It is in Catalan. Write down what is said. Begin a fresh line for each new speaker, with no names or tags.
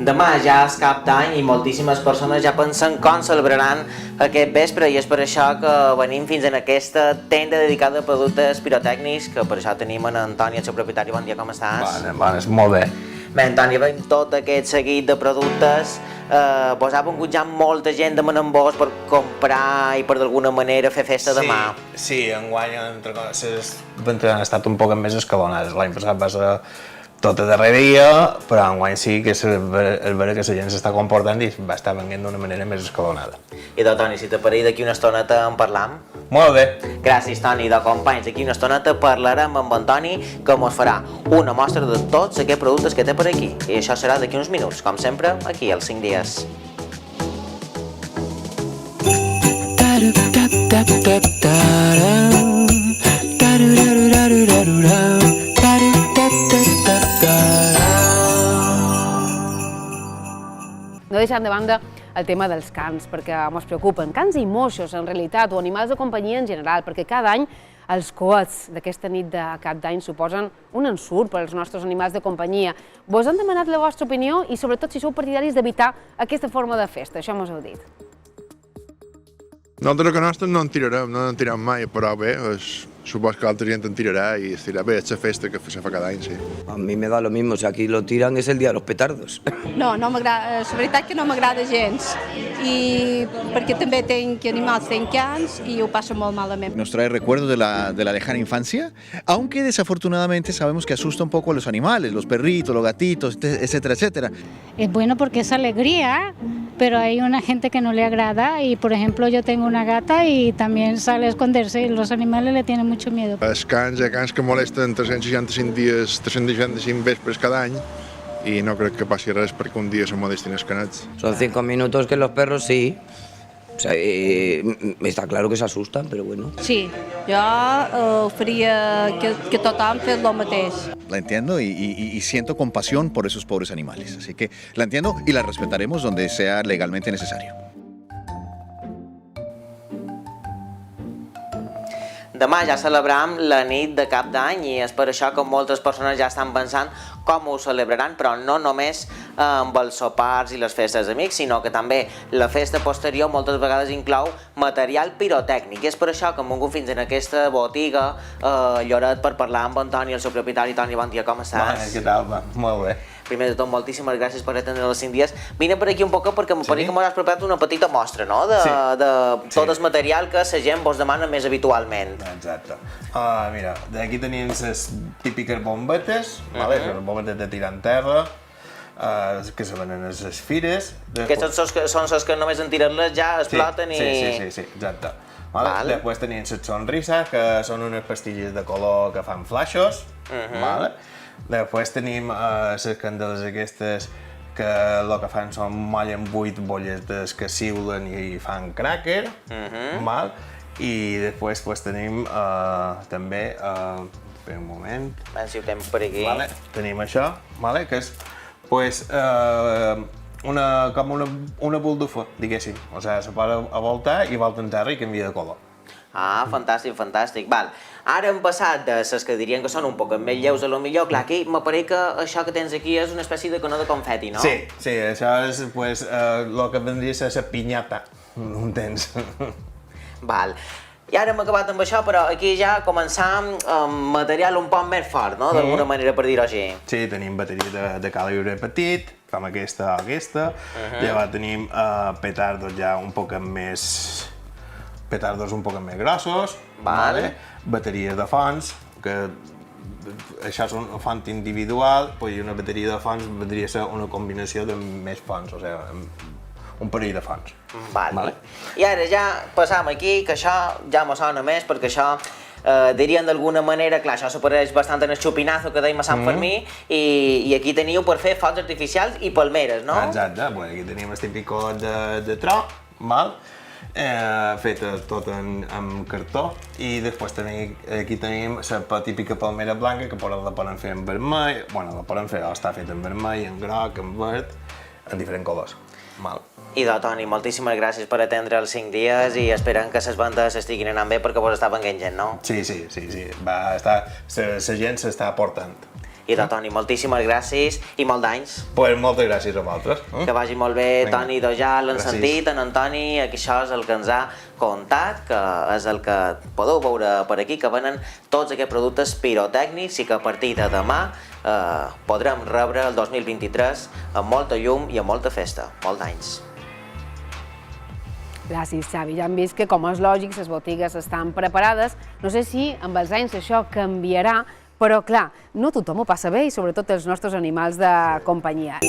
Demà ja és cap d'any i moltíssimes persones ja pensen com celebraran aquest vespre i és per això que venim fins en aquesta tenda dedicada a productes pirotècnics, que per això tenim en Antoni, el seu propietari. Bon dia, com estàs?
Bones, molt bé.
Bé, Antoni, veiem tot aquest seguit de productes. Vos ha vengut ja molta gent demanant vos per comprar i per d'alguna manera fer festa demà.
Sí, enguany entre coses han estat un poc més escalonades. L'any passat va ser tot a darrer dia, però enguany sí que és vera que la gent s'està comportant i va estar venint d'una manera més escalonada.
I de Toni, si t'aparell d'aquí una estoneta en parlam?
Molt bé.
Gràcies, Toni. De companys, d'aquí una estoneta parlarem amb Antoni, que mos farà una mostra de tots aquests productes que té per aquí. I això serà d'aquí uns minuts, com sempre, aquí, als 5 dies.
No deixant de banda el tema dels cans, perquè ens preocupen. Cans i moixos, en realitat, o animals de companyia en general, perquè cada any els coets d'aquesta nit de cap d'any suposen un ensurt per als nostres animals de companyia. Vos han demanat la vostra opinió i, sobretot, si sou partidaris d'evitar aquesta forma de festa. Això mos heu dit.
Nosaltres que nostres no en tirem mai, però bé, suposo que l'altra gent en tirarà i es dirà, bé, és la festa que se fa cada any, sí.
A mí me da lo mismo, si aquí lo tiran es el día de los petardos.
No m'agrada, la veritat que no m'agrada gens, i perquè també tenc animals, tenc cans i ho passo molt malament.
Nos trae recuerdos de la lejana infancia, aunque desafortunadamente sabemos que asusta un poco a los animales, los perritos, los gatitos, etcétera, etcétera.
Es bueno porque es alegría, pero hay una gente que no le agrada y, por ejemplo, yo tengo una gata y también sale a esconderse y los animales le tienen mucho miedo.
Els cans, hi ha cans que molesten 365 dies, 365 vespres cada any i no crec que passi res perquè un dia se molestin els canets.
Son 5 minutos que los perros sí. O sea, está claro que se asustan, pero bueno.
Sí, jo faria que tothom fes el mateix.
La entiendo y siento compasión por esos pobres animales, así que la entiendo y la respetaremos donde sea legalmente necesario.
Demà ja celebrem la nit de cap d'any i és per això que moltes persones ja estan pensant com ho celebraran, però no només amb els sopars i les festes d'amics, sinó que també la festa posterior moltes vegades inclou material pirotècnic. I és per això que hem vingut fins en aquesta botiga Lloret per parlar amb Antoni, el seu propietari. Toni, bon dia, com estàs?
Què tal? Molt bé.
Primer de tot, moltíssimes gràcies per atendre els 5 dies. Vine per aquí un poc perquè m'apareix que m'has preparat una petita mostra, no?, de tot el material que la gent vos demana més habitualment.
Exacte. Mira, d'aquí tenim les típiques bombetes, les bombetes de tirar en terra, que se venen a les fires.
Que són les que només en tirar-les ja exploten i...
Sí, exacte. Després tenim les sonrises, que són unes pastilles de color que fan flaixos. Després tenim les candeles aquestes que el que fan són mollen 8 bolles que siulen i fan cràquer. I després tenim també, espera un moment,
A veure si ho tenim per aquí.
tenim això, que és com una buldufa, diguéssim. O sigui, se pot voltar i volta en terra i canvia de color.
Ah, fantàstic, fantàstic. Val. Ara hem passat de les que dirien que són un poc més lleus, a lo millor. Clar, aquí m'apareix que això que tens aquí és una espècie de canó de confeti, no?
Sí, això és el que vendria a ser la pinyata, ho entens?
Val. I ara hem acabat amb això, però aquí ja començam amb material un poc més fort, no?, d'alguna manera, per dir-ho així.
Sí, tenim bateria de calibre petit, com aquesta o aquesta. Llavors tenim petardos ja un poc més... petardos un poc més grossos, bateries de fonts, que això és una font individual, i una bateria de fonts podria ser una combinació de més fonts, o sigui, un parell de fonts.
I ara ja passam aquí, que això ja me sona més, perquè això dirien d'alguna manera, clar, això s'apareix bastant en el xupinazo que dèiem a Sant Fermí, i aquí teniu per fer focs artificials i palmeres, no?
Exacte, aquí tenim el típic de tro, feta tot amb cartó, i després aquí tenim la típica palmera blanca que la poden fer en vermell, la poden fer, està feta en vermell, en groc, en verd, en diferents colors.
I Toni, moltíssimes gràcies per atendre els 5 dies i esperem que les vendes estiguin anant bé perquè vos està venint gent, no?
Sí, la gent s'està aportant.
Idò, Toni, moltíssimes gràcies i molt d'anys.
Pues moltes gràcies a vosaltres.
Que vagi molt bé, Toni, idò, ja l'han sentit, en Antoni, que això és el que ens ha contat, que és el que podeu veure per aquí, que venen tots aquests productes pirotècnics i que a partir de demà podrem rebre el 2023 amb molta llum i amb molta festa. Molt d'anys.
Gràcies, Xavi. Ja hem vist que, com és lògic, les botigues estan preparades. No sé si amb els anys això canviarà, però, clar, no tothom ho passa bé i sobretot els nostres animals de companyia.